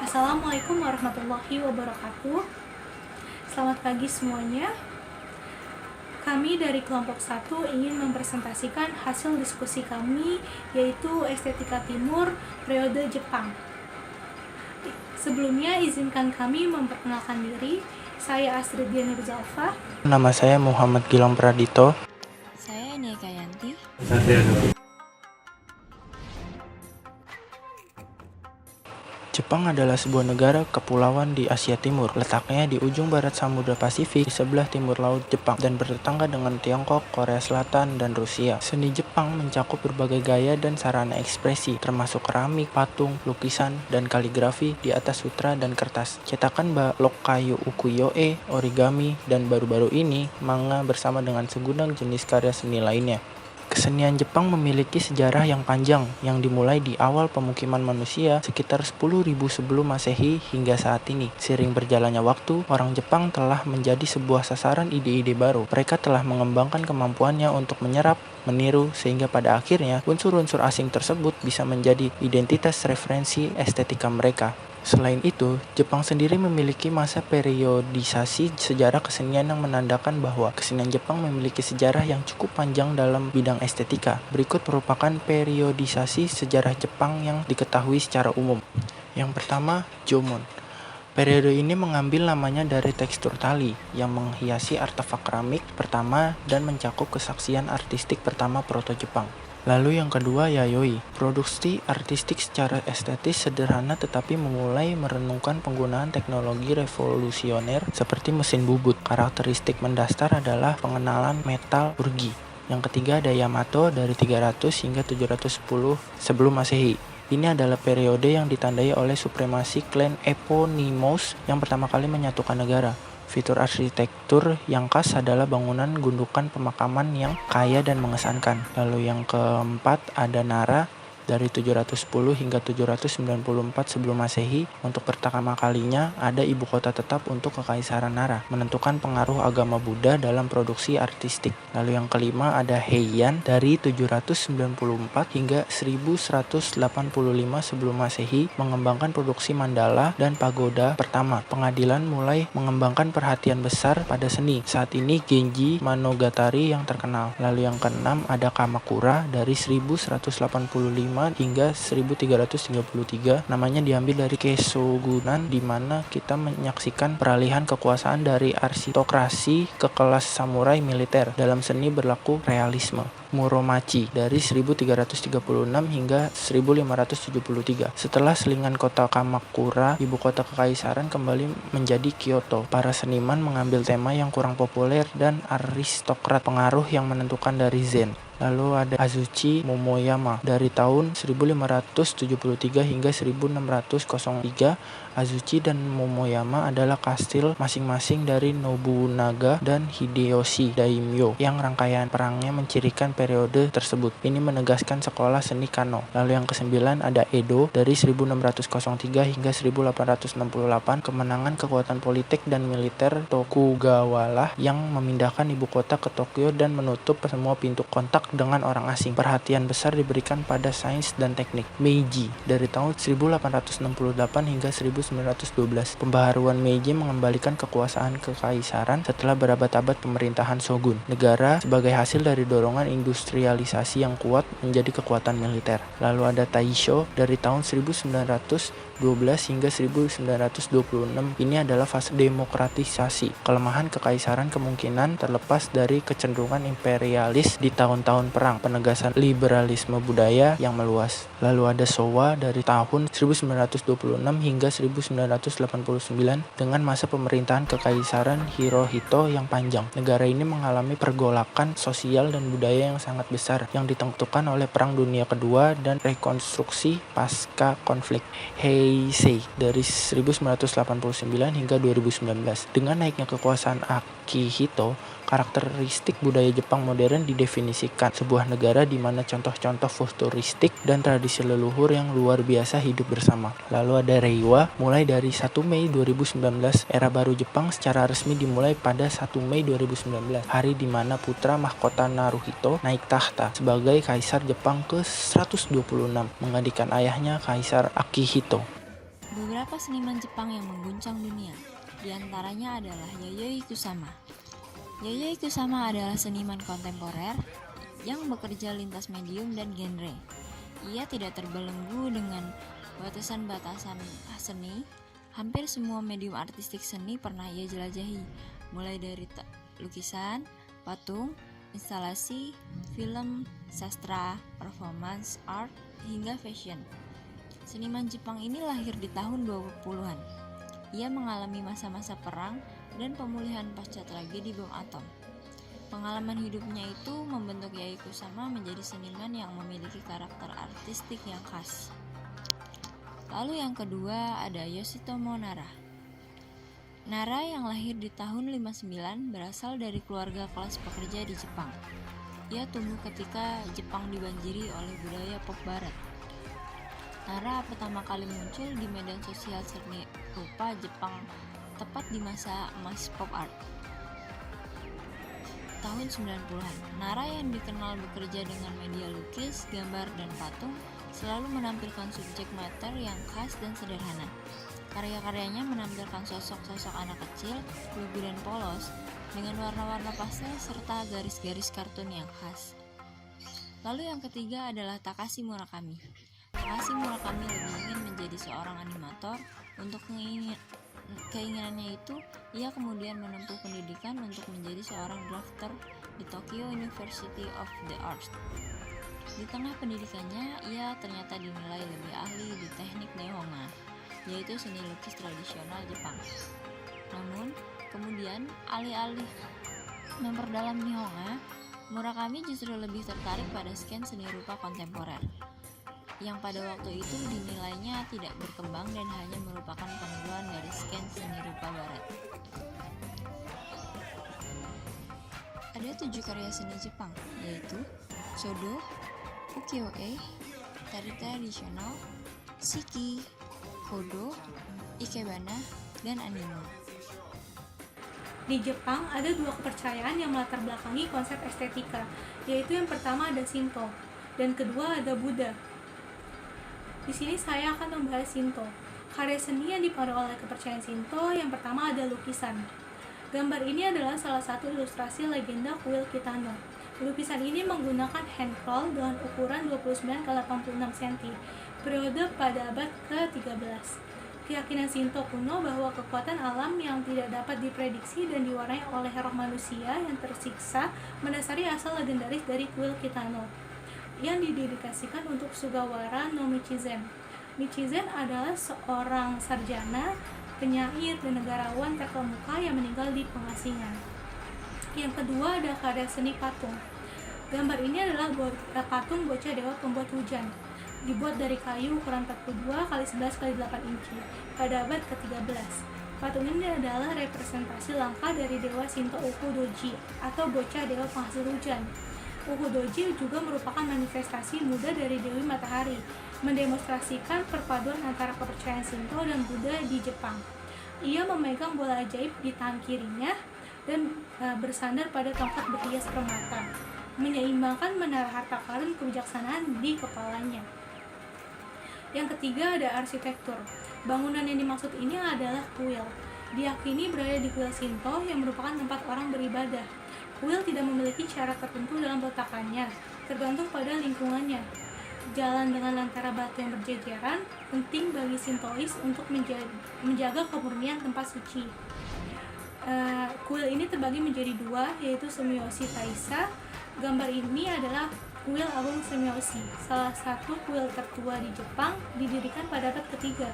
Assalamualaikum warahmatullahi wabarakatuh. Selamat pagi semuanya. Kami dari kelompok 1 ingin mempresentasikan hasil diskusi kami, yaitu Estetika Timur periode Jepang. Sebelumnya izinkan kami memperkenalkan diri. Saya Astrid Diana Rizalfa. Nama saya Muhammad Gilang Pradito. Saya Nika Yanti. Jepang adalah sebuah negara kepulauan di Asia Timur. Letaknya di ujung barat Samudra Pasifik di sebelah timur laut Jepang dan bertetangga dengan Tiongkok, Korea Selatan, dan Rusia. Seni Jepang mencakup berbagai gaya dan sarana ekspresi, termasuk keramik, patung, lukisan, dan kaligrafi di atas sutra dan kertas. Cetakan balok kayu ukiyo-e, origami, dan baru-baru ini manga bersama dengan segudang jenis karya seni lainnya. Kesenian Jepang memiliki sejarah yang panjang yang dimulai di awal pemukiman manusia sekitar 10.000 sebelum Masehi hingga saat ini. Seiring berjalannya waktu, orang Jepang telah menjadi sebuah sasaran ide-ide baru. Mereka telah mengembangkan kemampuannya untuk menyerap, meniru, sehingga pada akhirnya unsur-unsur asing tersebut bisa menjadi identitas referensi estetika mereka. Selain itu, Jepang sendiri memiliki masa periodisasi sejarah kesenian yang menandakan bahwa kesenian Jepang memiliki sejarah yang cukup panjang dalam bidang estetika. Berikut merupakan periodisasi sejarah Jepang yang diketahui secara umum. Yang pertama, Jomon. Periode ini mengambil namanya dari tekstur tali yang menghiasi artefak keramik pertama dan mencakup kesaksian artistik pertama proto-Jepang. Lalu yang kedua, Yayoi. Produksi artistik secara estetis sederhana tetapi memulai merenungkan penggunaan teknologi revolusioner seperti mesin bubut. Karakteristik mendasar adalah pengenalan metal urgi. Yang ketiga ada Yamato dari 300 hingga 710 sebelum Masehi. Ini adalah periode yang ditandai oleh supremasi klan Eponymous yang pertama kali menyatukan negara. Fitur arsitektur yang khas adalah bangunan gundukan pemakaman yang kaya dan mengesankan. Lalu yang keempat ada Nara dari 710 hingga 794 sebelum Masehi. Untuk pertama kalinya ada ibu kota tetap untuk Kekaisaran Nara, menentukan pengaruh agama Buddha dalam produksi artistik. Lalu yang kelima ada Heian dari 794 hingga 1185 sebelum Masehi, mengembangkan produksi mandala dan pagoda pertama. Pengadilan mulai mengembangkan perhatian besar pada seni. Saat ini Genji Monogatari yang terkenal. Lalu yang keenam ada Kamakura dari 1185 hingga 1333. Namanya diambil dari Keishogunan, di mana kita menyaksikan peralihan kekuasaan dari aristokrasi ke kelas samurai militer. Dalam seni berlaku realisme. Muromachi dari 1336 hingga 1573. Setelah selingan kota Kamakura, ibu kota kekaisaran kembali menjadi Kyoto. Para seniman mengambil tema yang kurang populer dan aristokrat, pengaruh yang menentukan dari Zen. Lalu ada Azuchi Momoyama dari tahun 1573 hingga 1603. Azuchi dan Momoyama adalah kastil masing-masing dari Nobunaga dan Hideyoshi Daimyo yang rangkaian perangnya mencirikan periode tersebut. Ini menegaskan sekolah seni Kano. Lalu yang kesembilan ada Edo dari 1603 hingga 1868. Kemenangan kekuatan politik dan militer Tokugawa yang memindahkan ibu kota ke Tokyo dan menutup semua pintu kontak dengan orang asing. Perhatian besar diberikan pada sains dan teknik. Meiji dari tahun 1868 hingga 1912. Pembaharuan Meiji mengembalikan kekuasaan kekaisaran setelah berabad-abad pemerintahan shogun. Negara sebagai hasil dari dorongan industrialisasi yang kuat menjadi kekuatan militer. Lalu ada Taisho dari tahun 1912 hingga 1926. Ini adalah fase demokratisasi. Kelemahan kekaisaran kemungkinan terlepas dari kecenderungan imperialis di tahun-tahun perang, penegasan liberalisme budaya yang meluas. Lalu ada Showa dari tahun 1926 hingga 1989 dengan masa pemerintahan kekaisaran Hirohito yang panjang. Negara ini mengalami pergolakan sosial dan budaya yang sangat besar yang ditentukan oleh Perang Dunia Kedua dan rekonstruksi pasca konflik. Heisei dari 1989 hingga 2019. Dengan naiknya kekuasaan Akihito, Karakteristik budaya Jepang modern didefinisikan sebuah negara di mana contoh-contoh futuristik dan tradisi leluhur yang luar biasa hidup bersama. Lalu ada Reiwa, mulai dari 1 Mei 2019, era baru Jepang secara resmi dimulai pada 1 Mei 2019, hari di mana putra mahkota Naruhito naik tahta sebagai kaisar Jepang ke-126, menggantikan ayahnya Kaisar Akihito. Beberapa seniman Jepang yang mengguncang dunia, di antaranya adalah Yayoi Kusama. Yayoi Kusama adalah seniman kontemporer yang bekerja lintas medium dan genre. Ia tidak terbelenggu dengan batasan-batasan seni. Hampir semua medium artistik seni pernah ia jelajahi, mulai dari lukisan, patung, instalasi, film, sastra, performance art, hingga fashion. Seniman Jepang ini lahir di tahun 20-an. Ia mengalami masa-masa perang dan pemulihan pasca tragedi bom atom. Pengalaman hidupnya itu membentuk Yayoi Kusama menjadi seniman yang memiliki karakter artistik yang khas. Lalu yang kedua ada Yoshitomo Nara. Nara yang lahir di tahun 59 berasal dari keluarga kelas pekerja di Jepang. Ia tumbuh ketika Jepang dibanjiri oleh budaya pop barat. Nara pertama kali muncul di medan sosial seni rupa Jepang tepat di masa emas pop art tahun 90-an. Nara yang dikenal bekerja dengan media lukis, gambar, dan patung selalu menampilkan subjek mater yang khas dan sederhana. Karya-karyanya menampilkan sosok-sosok anak kecil, lugu dan polos dengan warna-warna pastel serta garis-garis kartun yang khas. Lalu yang ketiga adalah Takashi Murakami. Takashi Murakami lebih ingin menjadi seorang animator. Untuk keinginannya itu, ia kemudian menempuh pendidikan untuk menjadi seorang drafter di Tokyo University of the Arts. Di tengah pendidikannya, ia ternyata dinilai lebih ahli di teknik Nihonga, yaitu seni lukis tradisional Jepang. Namun, kemudian alih-alih memperdalam Nihonga, Murakami justru lebih tertarik pada sken seni rupa kontemporer, yang pada waktu itu dinilainya tidak berkembang dan hanya merupakan peniruan dari sken seni rupa barat. Ada 7 karya seni Jepang, yaitu Shodo, Ukiyo-e, Tari Tradisional, Shiki, Kodo, Ikebana, dan Anime. Di Jepang ada 2 kepercayaan yang melatar belakangi konsep estetika, yaitu yang pertama ada Shinto dan kedua ada Buddha. Di sini saya akan membahas Shinto. Karya seni yang dipengaruhi oleh kepercayaan Shinto yang pertama ada lukisan. Gambar ini adalah salah satu ilustrasi legenda kuil Kitano. Lukisan ini menggunakan hand crawl dengan ukuran 29x86 cm, periode pada abad ke-13. Keyakinan Shinto kuno bahwa kekuatan alam yang tidak dapat diprediksi dan diwarnai oleh roh manusia yang tersiksa mendasari asal legendaris dari kuil Kitano yang didedikasikan untuk Sugawara no Michizen. Michizen adalah seorang sarjana, penyair, dan negarawan terkemuka yang meninggal di pengasingan. Yang kedua ada karya seni patung. Gambar ini adalah patung bocah dewa pembuat hujan. Dibuat dari kayu ukuran 42x11x8 inci pada abad ke-13. Patung ini adalah representasi langka dari dewa Shinto Uhu-doji atau bocah dewa penghasil hujan. Uhu-doji juga merupakan manifestasi muda dari Dewi Matahari, mendemonstrasikan perpaduan antara kepercayaan Shinto dan Buddha di Jepang. Ia memegang bola ajaib di tangan kirinya dan bersandar pada tongkat berhias permata, menyeimbangkan menara harta karun kebijaksanaan di kepalanya. Yang ketiga ada arsitektur. Bangunan yang dimaksud ini adalah kuil. Diyakini berada di kuil Shinto yang merupakan tempat orang beribadah. Kuil tidak memiliki syarat tertentu dalam peletakannya, tergantung pada lingkungannya. Jalan dengan lantara batu yang berjejeran penting bagi Shintois untuk menjaga kemurnian tempat suci. Kuil ini terbagi menjadi 2, yaitu Sumiyoshi Taisha. Gambar ini adalah kuil Agung Sumiyoshi, salah satu kuil tertua di Jepang, didirikan pada abad ketiga.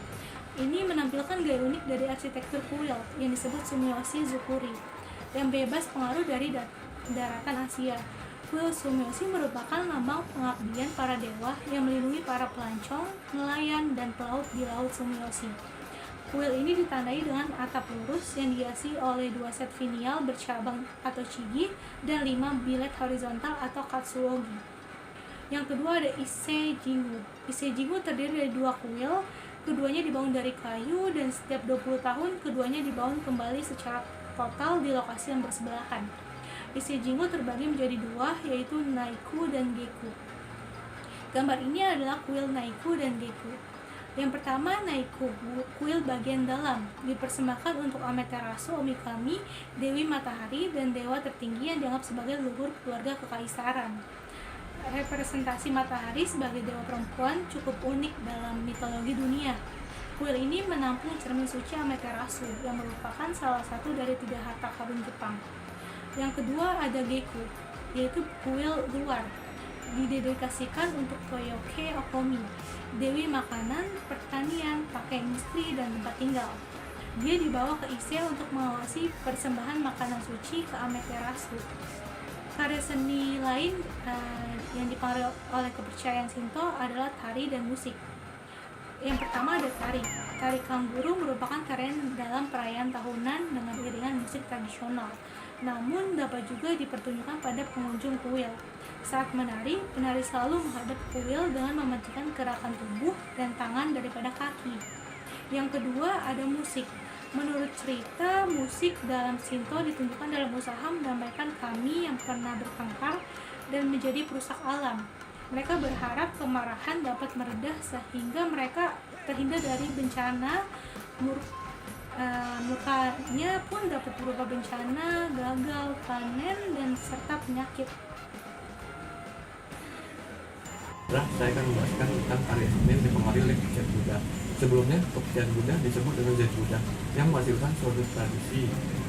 Ini menampilkan gaya unik dari arsitektur kuil yang disebut Sumiyoshi Zukuri, yang bebas pengaruh dari daratan Asia. Kuil Sumiyoshi merupakan lambang pengabdian para dewa yang melindungi para pelancong, nelayan, dan pelaut di Laut Sumiyoshi. Kuil ini ditandai dengan atap lurus yang dihiasi oleh 2 set finial bercabang atau chigi dan 5 bilet horizontal atau katsuogi. Yang kedua ada Ise Jingu. Ise Jingu terdiri dari 2 kuil, keduanya dibangun dari kayu dan setiap 20 tahun keduanya dibangun kembali secara total di lokasi yang bersebelahan. Ise Jingu terbagi menjadi 2, yaitu Naiku dan Geku. Gambar ini adalah kuil Naiku dan Geku. Yang pertama, Naiku, kuil bagian dalam, dipersembahkan untuk Amaterasu Omikami, Dewi Matahari, dan dewa tertinggi yang dianggap sebagai leluhur keluarga kekaisaran. Representasi matahari sebagai dewa perempuan cukup unik dalam mitologi dunia. Kuil ini menampung cermin suci Amaterasu yang merupakan salah satu dari 3 harta karun Jepang. Yang kedua ada Geku, yaitu kuil luar, didedikasikan untuk Toyoke Okomi, dewi makanan, pertanian, pakaian istri, dan tempat tinggal. Dia dibawa ke Ise untuk mengawasi persembahan makanan suci ke Amaterasu. Karya seni lain yang dipengaruhi oleh kepercayaan Shinto adalah tari dan musik. Yang pertama ada tari. Tari Kangguru merupakan tarian dalam perayaan tahunan dengan iringan musik tradisional, namun dapat juga dipertunjukkan pada pengunjung kuil. Saat menari, penari selalu menghadap kuil dengan mementingkan gerakan tubuh dan tangan daripada kaki. Yang kedua ada musik. Menurut cerita, musik dalam Shinto ditunjukkan dalam usaha mendamaikan kami yang pernah bertengkar dan menjadi perusak alam. Mereka berharap kemarahan dapat meredah sehingga mereka terhindar dari bencana. Murkanya pun dapat berupa bencana, gagal panen, dan serta penyakit. Saya akan membahaskan tentang karya seni yang dipengaruhi oleh kepercayaan Buddha. Sebelumnya, kepercayaan Buddha disebut dengan Zen Buddha yang menghasilkan suatu tradisi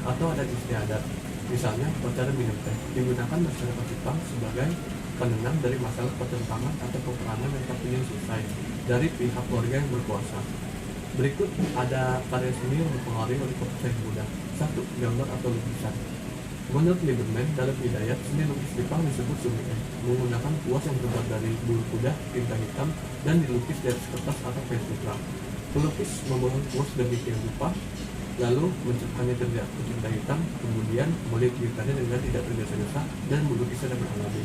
atau adat istiadat. Misalnya, cara minum teh digunakan masyarakat Jepang sebagai penenang dari masalah pertentangan atau peperangan yang tak kunjung selesai dari pihak keluarga yang berkuasa. Berikut ada karya seni yang dipengaruhi oleh kepercayaan Buddha. 1. Gambar atau lukisan. Menurut Lieberman, dalam Hidayat, seni lukis Jepang disebut sumie, menggunakan kuas yang terbuat dari bulu kuda, tinta hitam, dan dilukis di atas kertas atau kain sutra. Pelukis memohon kuas demikian rupa, lalu menciptakannya terlihat tinta hitam, kemudian melukiskannya dengan tidak tergesa-gesa dan melukisnya dengan alami.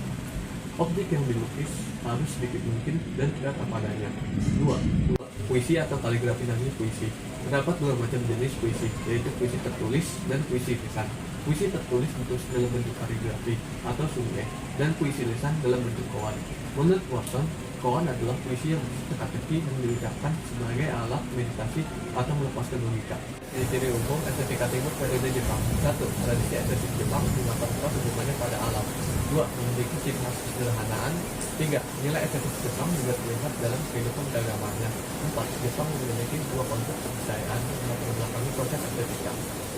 Objek yang dilukis harus sedikit mungkin dan tidak apa adanya. 2. Puisi atau kaligrafi nanti puisi. Terdapat 2 macam jenis puisi, yaitu puisi tertulis dan puisi lisan. Puisi tertulis ditulis dalam bentuk kaligrafi atau sumie, dan puisi lisan dalam bentuk koan. Menurut Watson, koan adalah puisi yang teka-teki yang diucapkan sebagai alat meditasi atau melepaskan logika. Ciri umum estetika timur periode Jepang. 1. Tradisi estetik Jepang mengangkat keras hubungannya pada alam. 2. Memiliki ciri khas kesederhanaan. 3. Nilai estetik Jepang juga terlihat dalam kehidupan keagamaannya. 4. Jepang memiliki 2 konsep kepercayaan yang terbelakangi konsep estetika.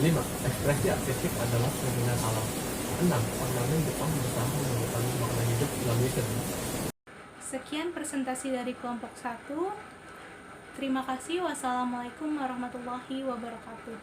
5. Ekspresi artistik adalah cerminan alam. 6. Ornamen Jepang berusaha menemukan makna hidup melalui seni. Sekian presentasi dari kelompok 1. Terima kasih. Wassalamualaikum warahmatullahi wabarakatuh.